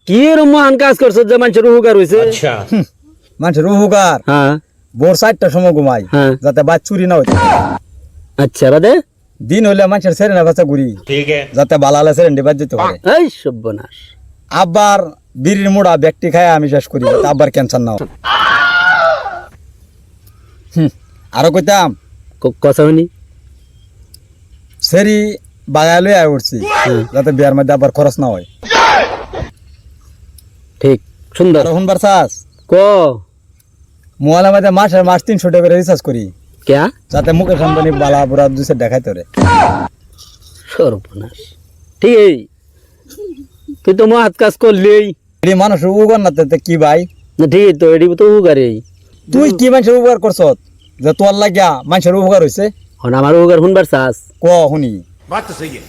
কি এরকম মহান কাজ করছো যে মানুষের উপকার হয়েছে? अच्छा মানুষের উপকার হ্যাঁ ভোর 4টার সময় ঘুমাই হ্যাঁ। যাতে বাদ চুরি না হইতে আচ্ছা বাদে দিন হইলে মানুষের সেরে না বাচ্চা ঘুরি ठीक है যাতে বালালে সেরেন্ডি বাদ যেতে পারে এই সর্বনাশ। আব্বার বিড়ির মোড়া ব্যক্তি খায় আমি শেষ করি যাতে আব্বার ক্যান্সার না হয়। আরো কইতাম কথা শুনি। সেরি বাগালে আয় উঠছি যাতে বিয়ার মধ্যে আবার খরচ না হয়। ঠিক সুন্দর। আর শুনবার চাস ক মোবাইলের মধ্যে মাস 300 টাকা করে রিচার্জ করি ক্যা যাতে মুখের সামনে বালা বুড়া দুসে দেখাইতে রে। সর্বনাশ। ঠিক এই তুই তো মহাত কাজ করলেই এই মানুষের উপকার না তে কি ভাই না। ঠিক তো এটি তো উপকারই। তুই কি মানুষের উপকার করছ যে তোর লাগিয়া মানুষের উপকার হইছে হন আমার উপকার শুনবার চাস? ক শুনি बात तो सही है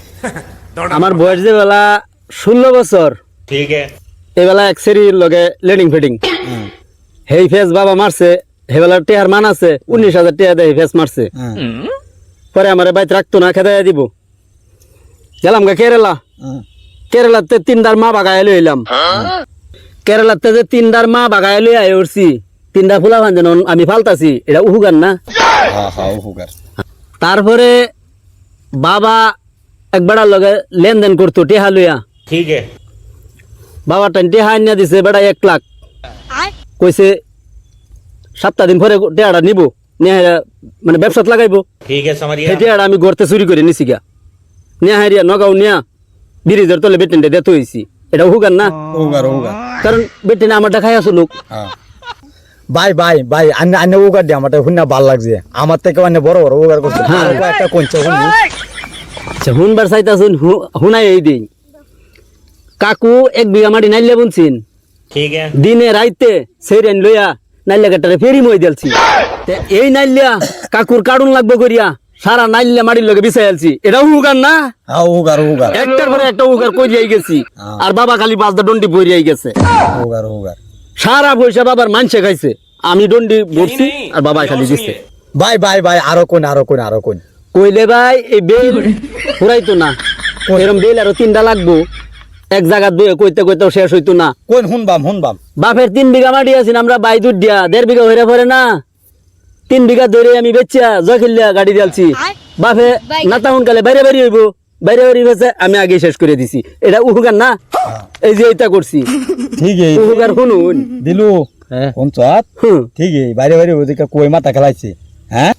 আমার বয়স যে বেলা 16 বছর ठीक है এই বেলা এক সেরির লগে লেডিং ফিডিং হেই ফেস বাবা মারছে। হে বেলা টেহার মান আছে 19,000 টাকা দেয় ফেস মারছে। পরে আমার বাইত রাখতো না খেতে দিব গেলাম গা কেরালা। কেরালাতে 3টার মা বাগায় লইলাম। কেরালাতে যে 3টার মা বাগায় লই আয় উঠছি 3টা ফুলা ভান যেন আমি ফালতাছি এটা উহুগান না। উপকার তারপরে বাবা একবারার লগে লেনদেন করতো টেহা লইয়া। ठीक है বাবা টেহা আনিয়া দিছে বেড়া 1 লাখ কইছে 7 দিন পরে টেহাটা নিব নিয়ে মানে ব্যবসাত লাগাইবো। ठीक है समझ সেই गया টেহাটা আমি গড়তে চুরি করে নিছি গা নিয়ে হারিয়া নগাঁও নিয়া ব্রিজের তলে বেটিনটা দেতে হয়েছি এটা হুগান না। উপকার উপকার কারণ বেটিনে আমারটা খাই আসো লোক। ভাই ভাই ভাই আন্নে উপকার দিয়ে আমারটা শুনে ভালো লাগছে আমার থেকে অনেক বড় বড় উপকার করছে। হ্যাঁ। আরো একটা কোনছে শুনি আচ্ছা হুনবার চাইতাছুন হুনাই এই দিন কাকু 1 বিঘা মাটি নাইলে বুনছিন ठीक है দিনে রাইতে সেইরেন লইয়া নাইলে কাটারে ফেরি মই দিলছি। এই নাইলিয়া কাকুর কাড়ুন লাগবে করিয়া সারা নাইলে মাটির লগে বিছাই আলছি এটা হুগান না। উপকার উপকার একটার পরে একটা উগার কইরাই গেছি আর বাবা খালি 5টা ডন্ডি বইরাই গেছে। উপকার উপকার সারা পয়সা বাবার মানছে খাইছে আমি ডন্ডি ভরছি আর বাবা খালি দিছে। ভাই ভাই ভাই আরো কোন কইলে ভাই এই বেল পুরাইতো না এরকম বেল আরো 3টা লাগবো এক জায়গা দুয়ে কইতে কইতেও শেষ হইতো না। কোন শুনবাম বাপের 3 বিঘা মাটি আছেন আমরা বাই দুধ দিয়া 1.5 বিঘা হইরা পড়ে না 3 বিঘা ধরে আমি বেচিয়া জখিল্লা গাড়ি দিয়ালছি। বাপে নাতা হুনকালে বাইরে বাইরে হইব বাইরে বাইরে হয়েছে আমি আগে শেষ করে দিছি এটা উহুগার না। এই যে এইটা করছি ঠিক এই উহুগার শুনুন দিলু হ্যাঁ কোন চাত হুম ঠিক এই বাইরে বাইরে ওদিকে কই মাথা খেলাইছে হ্যাঁ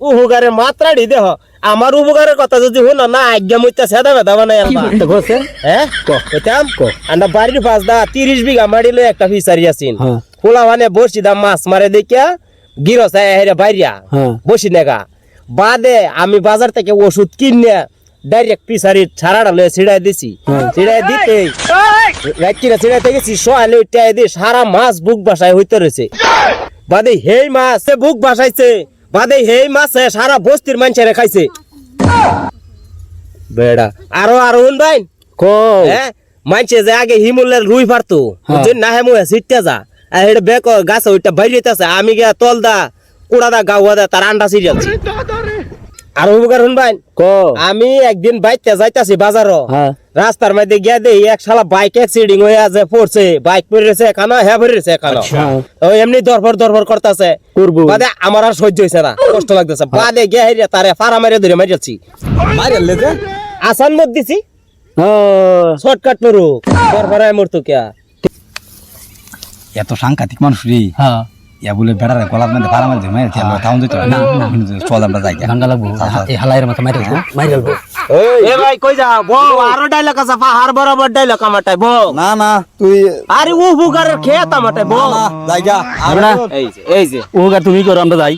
উপকারের মাত্রাটি দেহ আমার উপকারের কথা যদি শুনো না আজ্ঞা মইতা সেদা বেদা বানাই তা কইছে হ্যাঁ কইতাম আন্ডা বাড়ির পাঁচ দা 30 বিঘা মাটি লই একটা ফিসারি আছেন হ্যাঁ ফুলা মানে বসি দা মাছ মারে দেখিয়া গিরস হেরে বাইরিয়া হ্যাঁ বসি নেগা বাদে আমি বাজার থেকে ওষুধ কিনে ডাইরেক্ট ফিসারি ছাড়াটা লয়ে ছিড়াই দিছি ছিড়াই দিতে রাখিরা ছিড়াইতে গেছি সোয়ালে উঠাই দি সারা মাছ বুক বাসায় হইতে রয়েছে বাদে হেই মাছ বুক বাসাইছে বাদে হেই মাছ সারা বস্তির মানুষেরা খাইছে বেড়া আরো আরো হুন ভাই কো হ্যাঁ মানছে যে আগে হিমুলের রুই পারতো যে না হেমু সিটটা যা আর এটা বেক গাছ ওইটা বাইরেতেছে আমি গিয়া তল দা কুড়া দা গাওয়া দা তার আন্ডা সিরিয়ালছি আর উপকার হুন ভাই কো আমি একদিন বাইতে যাইতাছি বাজারও হ্যাঁ রাস্তার মধ্যে গিয়া দেই এক শালা বাইক অ্যাক্সিডেন্ট হয়ে আছে পড়ছে বাইক পড়েছে এখানে হ্যাঁ পড়েছে এখানে ও এমনি দরফর করতেছে করবো বাদে আমার আর সহ্য হইছে না কষ্ট লাগতেছে বাদে গিয়া হেরিয়া তারে ফাড়া মেরে ধরে মারিয়াছি মাইরালে যে আসান মত দিছি ও শর্টকাট নরু দরফরায় মরতো কিয়া এত সাংঘাতিক মানুষ রে হ্যাঁ ইয়া বলে বেড়ারে গলার মধ্যে ফাড়া মারি মাইরে তেল তাউন দিত না চল আমরা যাই গাঙ্গা লাগবো এই হালাইর মাথা মাইরালবো এ ভাই কই যা বউ আরো ডায়লগ আছে পাহাড় বরাবর ডায়লগ আমাটাই বউ না না তুই আরে ও বুকারের খেত আমাটাই বউ জায়গা আমরা এই যে উহুগার তুমি করো আমরা যাই